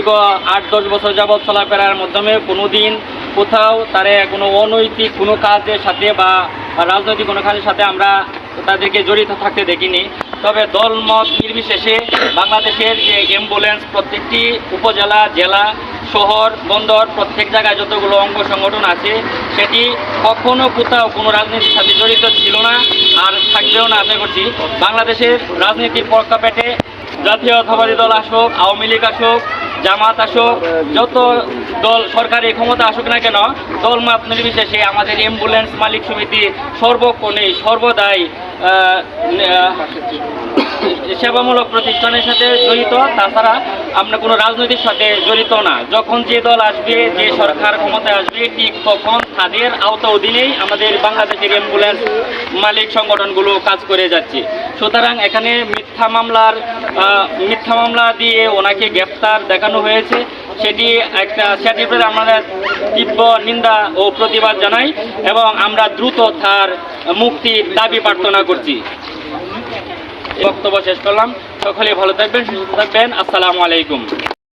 দীর্ঘ 8-10 বছর যাবৎ চলাফেরার মাধ্যমে কোনো দিন কোথাও তারা কোনো অনৈতিক কোনো কাজের সাথে বা রাজনৈতিক কোনো কাজের সাথে আমরা তাদেরকে জড়িত থাকতে দেখিনি। তবে দলমত নির্বিশেষে বাংলাদেশের যে অ্যাম্বুলেন্স প্রত্যেকটি উপজেলা, জেলা, শহর, বন্দর প্রত্যেক জায়গায় যতগুলো অঙ্গ সংগঠন আছে সেটি কখনো কোথাও কোনো রাজনীতির সাথে জড়িত ছিল না, আর থাকবেও না। আশা করছি বাংলাদেশের রাজনীতির প্রেক্ষাপটে জাতীয়তাবাদী দল আসুক, আওয়ামী লীগ আসুক, জামাত আসুক, যত দল সরকারি ক্ষমতা আসুক না কেন, দলমত নির্বিশেষে আমাদের অ্যাম্বুলেন্স মালিক সমিতি সর্বক্ষণেই সর্বদাই সেবামূলক প্রতিষ্ঠানের সাথে জড়িত। তাছাড়া আমরা কোনো রাজনৈতিক সাথে জড়িত না। যখন যে দল আসবে, যে সরকার ক্ষমতায় আসবে, ঠিক তখন তাদের আওতা অধীনেই আমাদের বাংলাদেশের অ্যাম্বুলেন্স মালিক সংগঠনগুলো কাজ করে যাচ্ছে। সুতরাং এখানে মিথ্যা মামলা দিয়ে ওনাকে গ্রেফতার দেখানো হয়েছে, সেটির প্রতি আমরা তীব্র নিন্দা ও প্রতিবাদ জানাই এবং আমরা দ্রুত তার মুক্তির দাবি প্রার্থনা করছি। বক্তব্য শেষ করলাম। সকলে ভালো থাকবেন, সুস্থ থাকবেন। আসসালামু আলাইকুম।